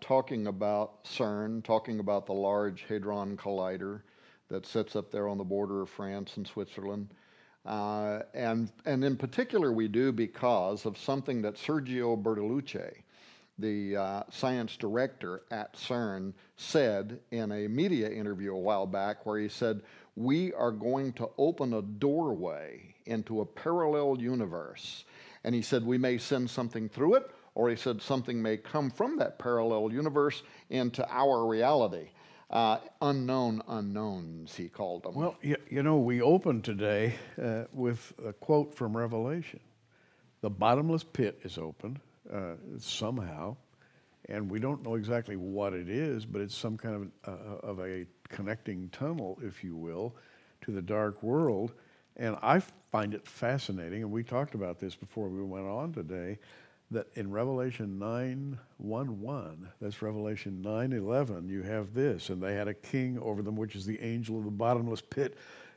talking about Cern, talking about the Large Hadron Collider that sits up there on the border of France and Switzerland. And in particular, we do because of something that Sergio Bertolucci, the science director at Cern, said in a media interview a while back, where he said, "We are going to open a doorway into a parallel universe." And he said, "We may send something through it," or he said, "something may come from that parallel universe into our reality." Unknown unknowns, he called them. Well, you know, we opened today with a quote from Revelation. The bottomless pit is open somehow, and we don't know exactly what it is, but it's some kind of a connecting tunnel, if you will, to the dark world. And I find it fascinating, and we talked about this before we went on today, that in Revelation 9:1:1, that's Revelation 9:11, you have this, and they had a king over them, which is the angel of the bottomless pit,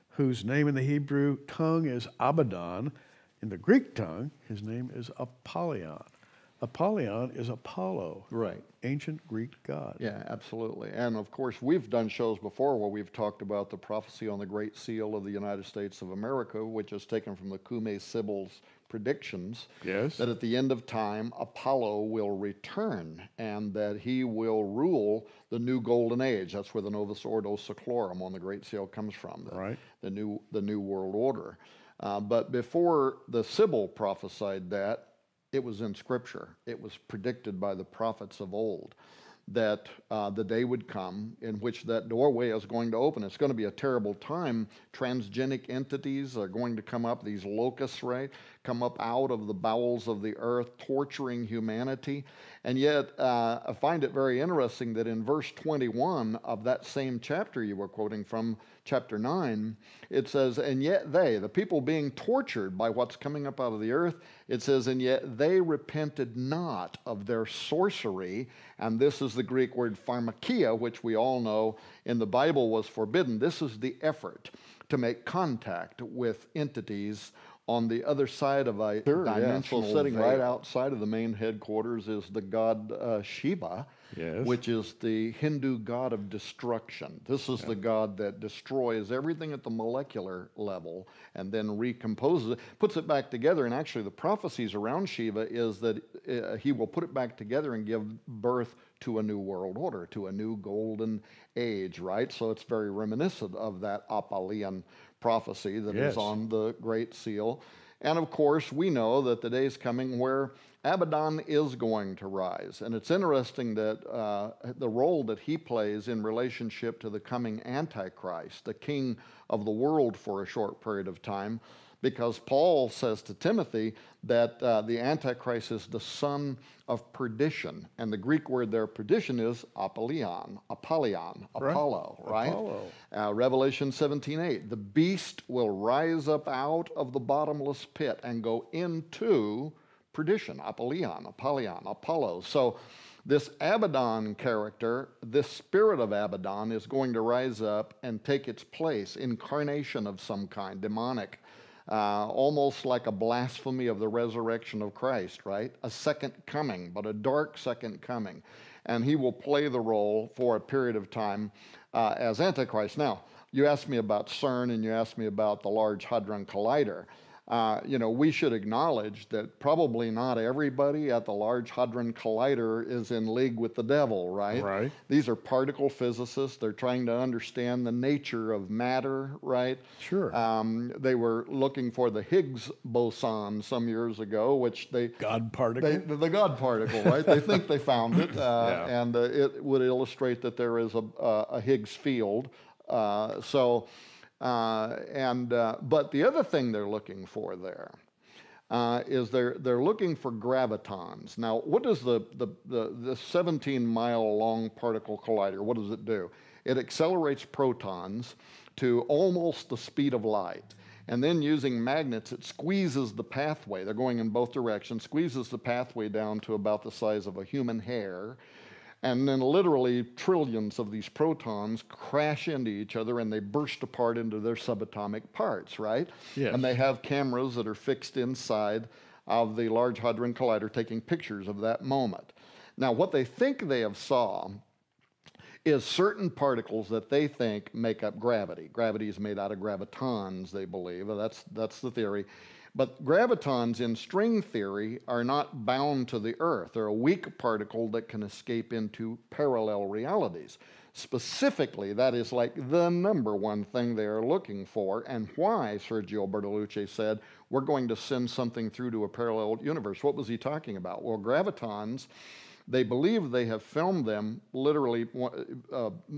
whose name in the Hebrew tongue is Abaddon. In the Greek tongue, his name is Apollyon. Apollyon is Apollo, right? Ancient Greek god. Yeah, absolutely. And of course, we've done shows before where we've talked about the prophecy on the Great Seal of the United States of America, which is taken from the Cumae Sibyl's predictions. Yes. That at the end of time, Apollo will return and that he will rule the new golden age. That's where the Novus Ordo Seclorum on the Great Seal comes from. Right. The new world order. But before the Sibyl prophesied that, it was in Scripture. It was predicted by the prophets of old that the day would come in which that doorway is going to open. It's going to be a terrible time. Transgenic entities are going to come up, these locusts, right, come up out of the bowels of the earth, torturing humanity. And yet, I find it very interesting that in verse 21 of that same chapter you were quoting from, chapter 9, it says, "And yet they," the people being tortured by what's coming up out of the earth, it says, "And yet they repented not of their sorcery." And this is the Greek word pharmakia, which we all know in the Bible was forbidden. This is the effort to make contact with entities on the other side of a dimensional setting. Right outside of the main headquarters is the god Shiva, yes, which is the Hindu god of destruction. This is the god that destroys everything at the molecular level and then recomposes it, puts it back together. And actually the prophecies around Shiva is that he will put it back together and give birth to a new world order, to a new golden age, right? So it's very reminiscent of that Apollyon prophecy that is on the Great Seal. And of course, we know that the day is coming where Abaddon is going to rise. And it's interesting that the role that he plays in relationship to the coming Antichrist, the king of the world for a short period of time, because Paul says to Timothy that the Antichrist is the son of perdition. And the Greek word there, perdition, is Apollyon, Apollo, right? Apollo. Revelation 17:8, "The beast will rise up out of the bottomless pit and go into perdition," Apollyon, Apollo. So this Abaddon character, this spirit of Abaddon, is going to rise up and take its place, incarnation of some kind, demonic. Almost like a blasphemy of the resurrection of Christ, right? A second coming, but a dark second coming. And he will play the role for a period of time as Antichrist. Now, you asked me about Cern and you asked me about the Large Hadron Collider. We should acknowledge that probably not everybody at the Large Hadron Collider is in league with the devil, right? Right. These are particle physicists. They're trying to understand the nature of matter, right? Sure. They were looking for the Higgs boson some years ago, which they... God particle? The God particle, right? They think they found it, and it would illustrate that there is a Higgs field. But the other thing they're looking for there is they're looking for gravitons. Now, what does the 17-mile long particle collider, what does it do? It accelerates protons to almost the speed of light. And then using magnets, it squeezes the pathway. They're going in both directions, squeezes the pathway down to about the size of a human hair. And then literally trillions of these protons crash into each other and they burst apart into their subatomic parts, right? Yes. And they have cameras that are fixed inside of the Large Hadron Collider taking pictures of that moment. Now, what they think they have saw is certain particles that they think make up gravity. Gravity is made out of gravitons, they believe. That's the theory. But gravitons in string theory are not bound to the Earth. They're a weak particle that can escape into parallel realities. Specifically, that is like the number one thing they are looking for, and why Sergio Bertolucci said, we're going to send something through to a parallel universe. What was he talking about? Well, gravitons, they believe they have filmed them literally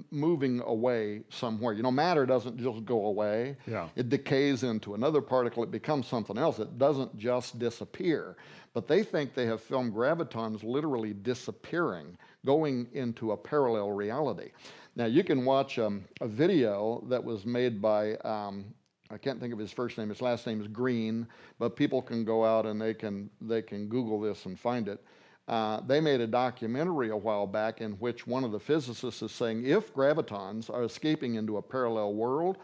moving away somewhere. You know, matter doesn't just go away. Yeah. It decays into another particle. It becomes something else. It doesn't just disappear. But they think they have filmed gravitons literally disappearing, going into a parallel reality. Now, you can watch a video that was made by, I can't think of his first name. His last name is Green, but people can go out and they can Google this and find it. They made a documentary a while back in which one of the physicists is saying, if gravitons are escaping into a parallel world,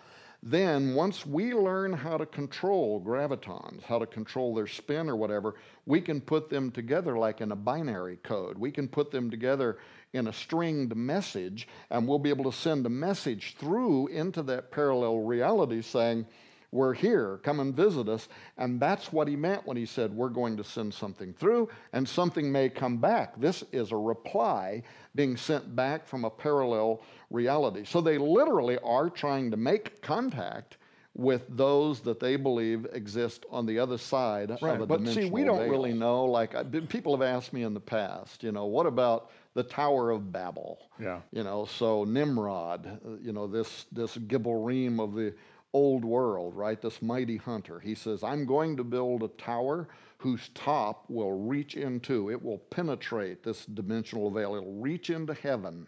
then once we learn how to control gravitons, how to control their spin or whatever, we can put them together like in a binary code. We can put them together in a stringed message, and we'll be able to send a message through into that parallel reality saying, we're here, come and visit us. And that's what he meant when he said, we're going to send something through and something may come back. This is a reply being sent back from a parallel reality. So they literally are trying to make contact with those that they believe exist on the other side of a dimensional veil. But see, we don't really know. Like, people have asked me in the past, you know, what about the Tower of Babel? Yeah. You know, so Nimrod, you know, this Gibborim of the old world, right? This mighty hunter. He says, I'm going to build a tower whose top will reach into, it will penetrate this dimensional veil. It'll reach into heaven.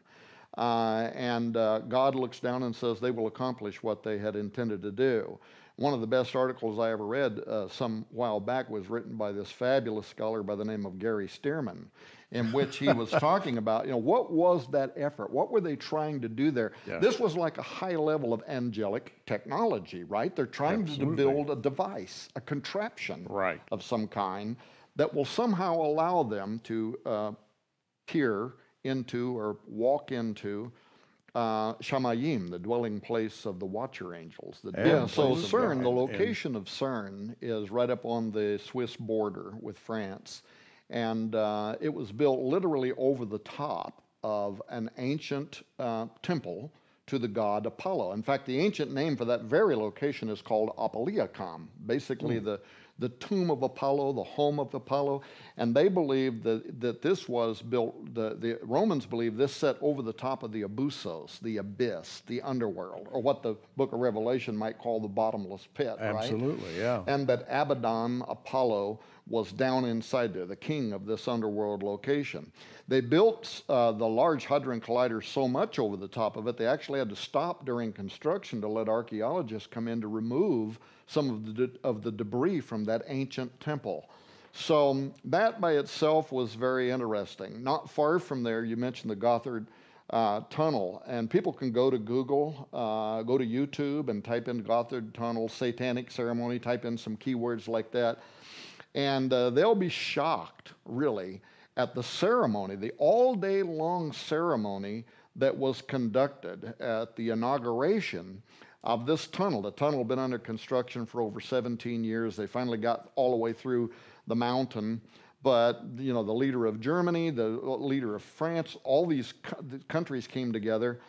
God looks down and says they will accomplish what they had intended to do. One of the best articles I ever read some while back was written by this fabulous scholar by the name of Gary Stearman, in which he was talking about, you know, what was that effort? What were they trying to do there? Yes. This was like a high level of angelic technology, right? They're trying to build a device, a contraption of some kind that will somehow allow them to peer into or walk into Shamayim, the dwelling place of the watcher angels. So Cern, the location of Cern is right up on the Swiss border with France. And it was built literally over the top of an ancient temple to the god Apollo. In fact, the ancient name for that very location is called Apolliacum, basically the tomb of Apollo, the home of Apollo. And they believe that this was built, the Romans believe this set over the top of the Abyssos, the abyss, the underworld, or what the book of Revelation might call the bottomless pit, right? Absolutely, yeah. And that Abaddon, Apollo, was down inside there, the king of this underworld location. They built the Large Hadron Collider so much over the top of it, they actually had to stop during construction to let archaeologists come in to remove some of the debris from that ancient temple. So that by itself was very interesting. Not far from there, you mentioned the Gothard Tunnel, and people can go to Google, go to YouTube and type in Gothard Tunnel, satanic ceremony, type in some keywords like that, and they'll be shocked, really, at the ceremony, the all-day long ceremony that was conducted at the inauguration of this tunnel. The tunnel had been under construction for over 17 years. They finally got all the way through the mountain. But, you know, the leader of Germany, the leader of France, all these countries came together.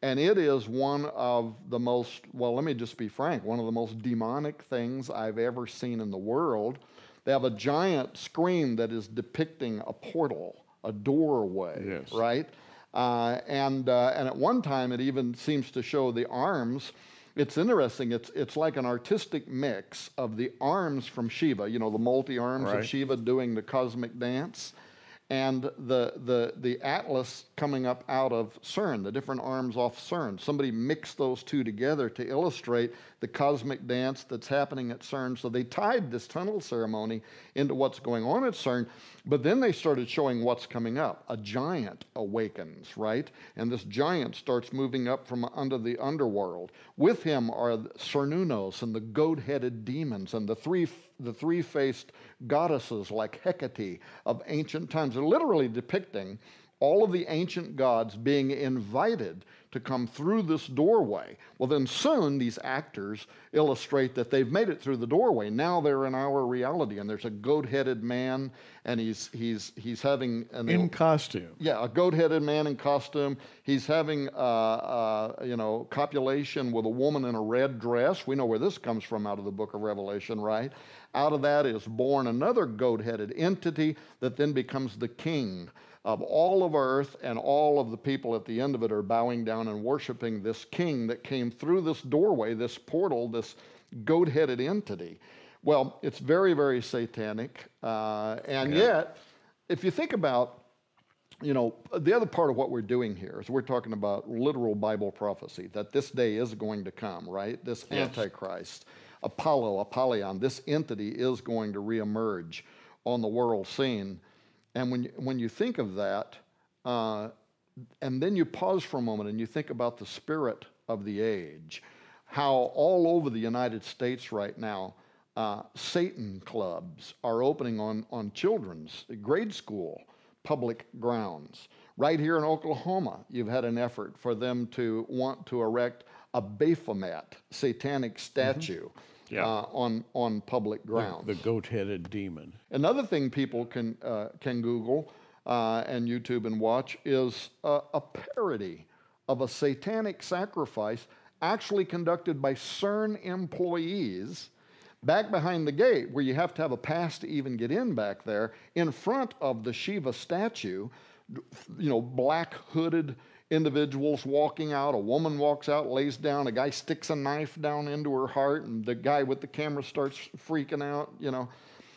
And it is one of the most, well, let me just be frank, one of the most demonic things I've ever seen in the world. They have a giant screen that is depicting a portal, a doorway, right? And at one time, it even seems to show the arms. It's interesting. It's like an artistic mix of the arms from Shiva, you know, the multi-arms of Shiva doing the cosmic dance, and the atlas coming up out of Cern, the different arms off Cern. Somebody mixed those two together to illustrate the cosmic dance that's happening at Cern. So they tied this tunnel ceremony into what's going on at Cern, but then they started showing what's coming up. A giant awakens, right? And this giant starts moving up from under the underworld. With him are Cernunnos and the goat-headed demons and the three the three-faced goddesses like Hecate of ancient times. They're literally depicting all of the ancient gods being invited to come through this doorway. Well, then soon these actors illustrate that they've made it through the doorway. Now they're in our reality, and there's a goat-headed man, and he's having in costume. Yeah, a goat-headed man in costume. He's having copulation with a woman in a red dress. We know where this comes from out of the book of Revelation, right? Out of that is born another goat-headed entity that then becomes the king of all of earth, and all of the people at the end of it are bowing down and worshiping this king that came through this doorway, this portal, this goat-headed entity. Well, it's very, very satanic. And yet, if you think about, the other part of what we're doing here is we're talking about literal Bible prophecy, that this day is going to come, right? This Antichrist, Apollyon, this entity is going to reemerge on the world scene. And when you think of that, and then you pause for a moment and you think about the spirit of the age, how all over the United States right now, Satan clubs are opening on children's grade school public grounds. Right here in Oklahoma, you've had an effort for them to want to erect a Baphomet satanic statue. On public grounds. The goat-headed demon. Another thing people can Google and YouTube and watch is a parody of a satanic sacrifice actually conducted by Cern employees back behind the gate, where you have to have a pass to even get in back there, in front of the Shiva statue, black hooded individuals walking out. A woman walks out, lays down, a guy sticks a knife down into her heart, and the guy with the camera starts freaking out,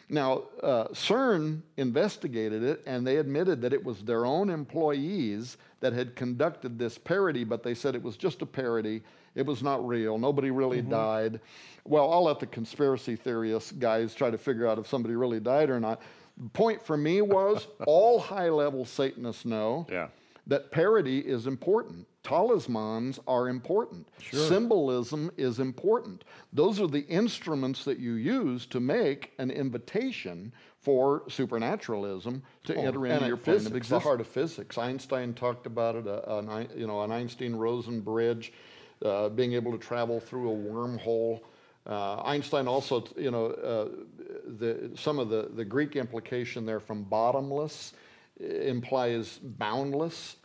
Now, Cern investigated it, and they admitted that it was their own employees that had conducted this parody, but they said it was just a parody. It was not real. Nobody really died. Well, I'll let the conspiracy theorists guys try to figure out if somebody really died or not. The point for me was all high-level Satanists know that parody is important. Talismans are important. Sure. Symbolism is important. Those are the instruments that you use to make an invitation for supernaturalism to enter into your plane of existence. The heart of physics. Einstein talked about it, an Einstein-Rosen bridge, being able to travel through a wormhole. Einstein also, some of the Greek implication there from bottomless implies boundless.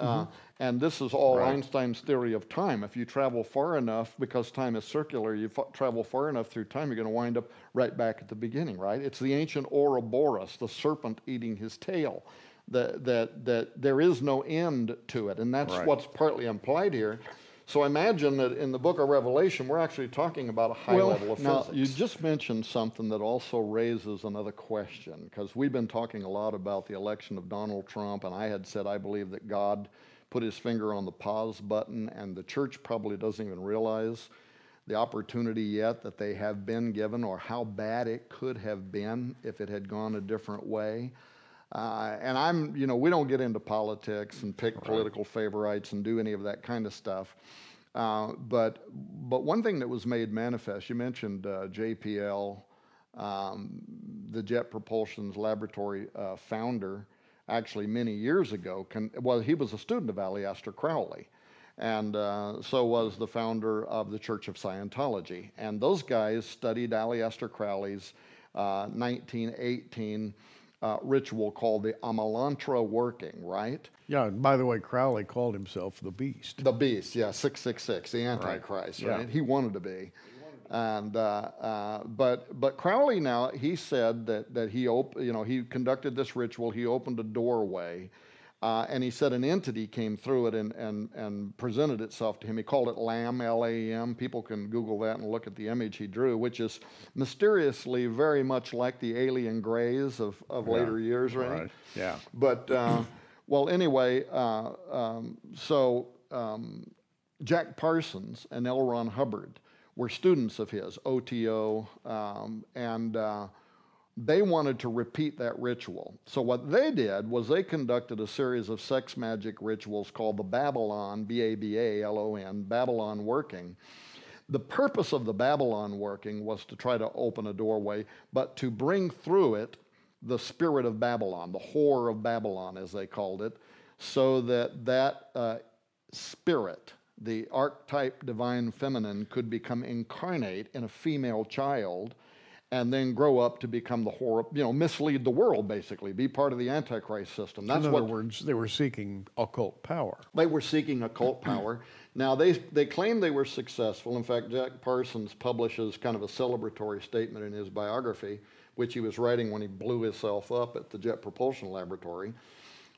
And this is all Einstein's theory of time. If you travel far enough, because time is circular, you travel far enough through time, you're going to wind up right back at the beginning, right? It's the ancient Ouroboros, the serpent eating his tail, that there is no end to it. And that's what's partly implied here. So imagine that in the book of Revelation, we're actually talking about a high level of physics. Now, you just mentioned something that also raises another question, because we've been talking a lot about the election of Donald Trump, and I had said I believe that God put his finger on the pause button, and the church probably doesn't even realize the opportunity yet that they have been given, or how bad it could have been if it had gone a different way. And we don't get into politics and pick political favorites and do any of that kind of stuff. But one thing that was made manifest, you mentioned JPL, the Jet Propulsion's laboratory founder, actually many years ago. He was a student of Aleister Crowley, and so was the founder of the Church of Scientology. And those guys studied Aleister Crowley's 1918 ritual called the Amalantra working, right? Yeah, and by the way, Crowley called himself the Beast. The Beast, yeah, 666, the Antichrist, right? Yeah. He wanted to be. And but Crowley now, he said that he conducted this ritual. He opened a doorway, and he said an entity came through it and presented itself to him. He called it Lamb, L-A-M. People can Google that and look at the image he drew, which is mysteriously very much like the alien grays of later years, right? Right. Yeah. But well, anyway, Jack Parsons and L. Ron Hubbard were students of his, OTO, and they wanted to repeat that ritual. So what they did was they conducted a series of sex magic rituals called the Babylon, B-A-B-A-L-O-N, Babylon working. The purpose of the Babylon working was to try to open a doorway, but to bring through it the spirit of Babylon, the whore of Babylon, as they called it, so that spirit, the archetype divine feminine, could become incarnate in a female child and then grow up to become the whore, mislead the world, basically, be part of the Antichrist system. That's in other words, they were seeking occult power. They were seeking occult power. Now, they claim they were successful. In fact, Jack Parsons publishes kind of a celebratory statement in his biography, which he was writing when he blew himself up at the Jet Propulsion Laboratory,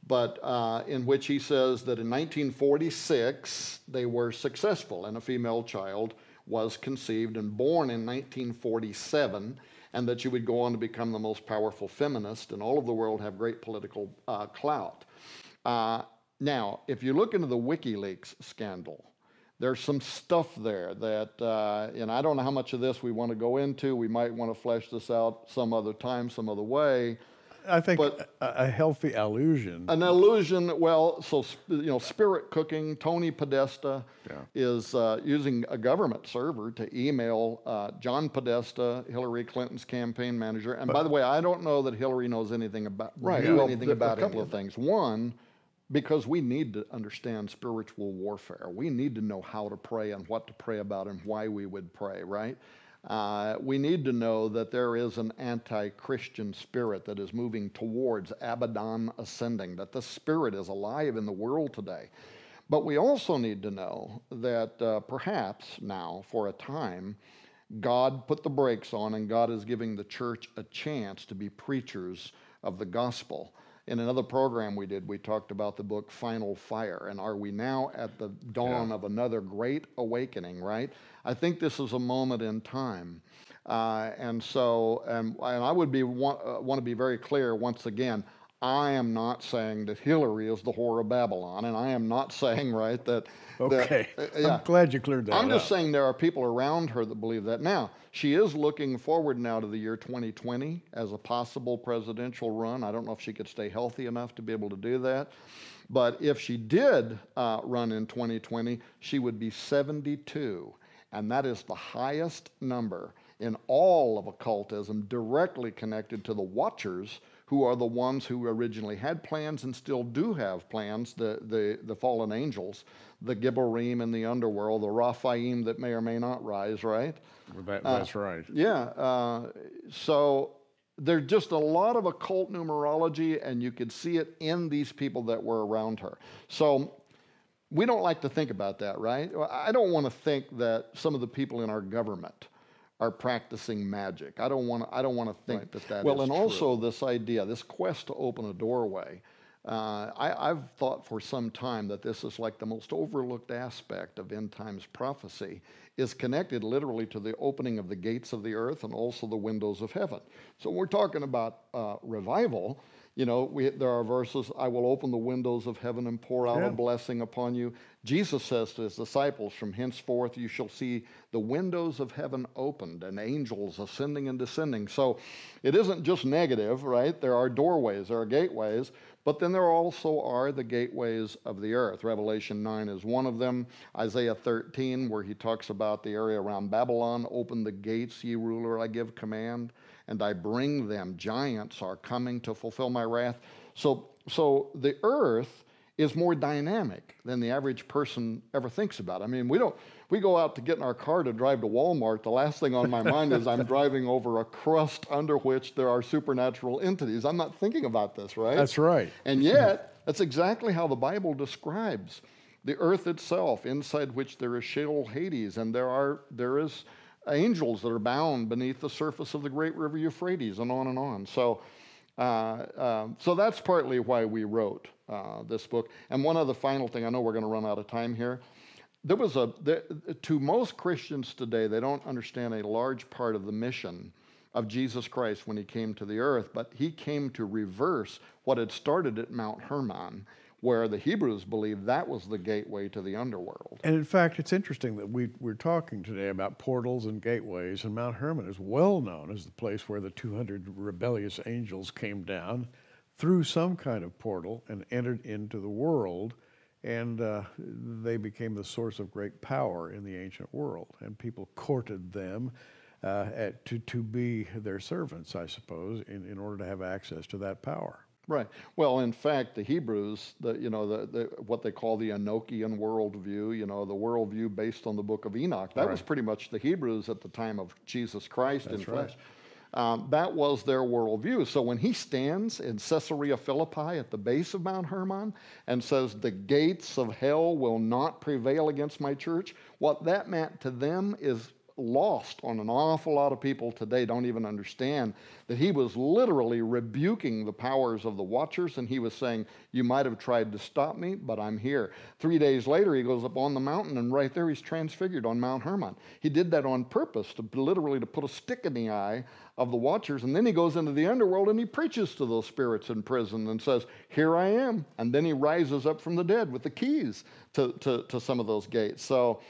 but in which he says that in 1946, they were successful, and a female child was conceived and born in 1947, and that she would go on to become the most powerful feminist, and all of the world have great political clout. Now, if you look into the WikiLeaks scandal, there's some stuff there that, and I don't know how much of this we want to go into. We might want to flesh this out some other time, some other way. I think a healthy allusion. An allusion, well, so, Spirit Cooking, Tony Podesta is using a government server to email John Podesta, Hillary Clinton's campaign manager. And by the way, I don't know that Hillary knows anything about, anything about a couple of things. One, because we need to understand spiritual warfare. We need to know how to pray and what to pray about and why we would pray, right? We need to know that there is an anti-Christian spirit that is moving towards Abaddon ascending, that the spirit is alive in the world today. But we also need to know that perhaps now, for a time, God put the brakes on and God is giving the church a chance to be preachers of the gospel. In another program we did, we talked about the book Final Fire, and are we now at the dawn of another great awakening, right? I think this is a moment in time. And I would want to be very clear once again, I am not saying that Hillary is the whore of Babylon, and I am not saying, right, that... Okay, I'm glad you cleared that up. I'm just saying there are people around her that believe that. Now, she is looking forward now to the year 2020 as a possible presidential run. I don't know if she could stay healthy enough to be able to do that. But if she did run in 2020, she would be 72, and that is the highest number in all of occultism directly connected to the Watchers, who are the ones who originally had plans and still do have plans, the fallen angels, the Gibborim in the underworld, the Raphaim that may or may not rise, right? That's right. Yeah. So there's just a lot of occult numerology, and you could see it in these people that were around her. So we don't like to think about that, right? I don't want to think that some of the people in our government are practicing magic. I don't want to think that is well, and true. also this idea, this quest to open a doorway. I've thought for some time that this is like the most overlooked aspect of end times prophecy, is connected literally to the opening of the gates of the earth and also the windows of heaven. So when we're talking about revival, there are verses, I will open the windows of heaven and pour out a blessing upon you. Jesus says to his disciples, from henceforth you shall see the windows of heaven opened and angels ascending and descending. So it isn't just negative, right? There are doorways, there are gateways, but then there also are the gateways of the earth. Revelation 9 is one of them. Isaiah 13, where he talks about the area around Babylon, open the gates, ye ruler, I give command, and I bring them. Giants are coming to fulfill my wrath. So the earth is more dynamic than the average person ever thinks about. I mean, we go out to get in our car to drive to Walmart. The last thing on my mind is I'm driving over a crust under which there are supernatural entities. I'm not thinking about this, right? That's right. And yet, that's exactly how the Bible describes the earth itself, inside which there is Sheol Hades, and there is angels that are bound beneath the surface of the great river Euphrates, and on and on. So that's partly why we wrote this book. And one other final thing, I know we're going to run out of time here. To most Christians today, they don't understand a large part of the mission of Jesus Christ when he came to the earth, but he came to reverse what had started at Mount Hermon, where the Hebrews believed that was the gateway to the underworld. And in fact, it's interesting that we're talking today about portals and gateways, and Mount Hermon is well known as the place where the 200 rebellious angels came down through some kind of portal and entered into the world. and they became the source of great power in the ancient world, and people courted them to be their servants, I suppose, in order to have access to that power. Right. Well, in fact, the Hebrews, what they call the Enochian worldview, the worldview based on the book of Enoch, that was pretty much the Hebrews at the time of Jesus Christ in flesh. That was their worldview. So when he stands in Caesarea Philippi at the base of Mount Hermon and says, the gates of hell will not prevail against my church, what that meant to them is lost on an awful lot of people today. Don't even understand that he was literally rebuking the powers of the watchers, and he was saying, you might have tried to stop me, but I'm here. 3 days later, he goes up on the mountain, and right there he's transfigured on Mount Hermon. He did that on purpose, to put a stick in the eye of the watchers, and then he goes into the underworld and he preaches to those spirits in prison and says, here I am. And then he rises up from the dead with the keys to some of those gates. So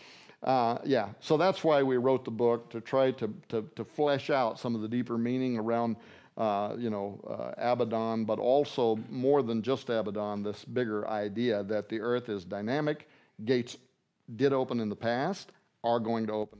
so that's why we wrote the book, to try to flesh out some of the deeper meaning around, Abaddon, but also more than just Abaddon, this bigger idea that the earth is dynamic, gates did open in the past, are going to open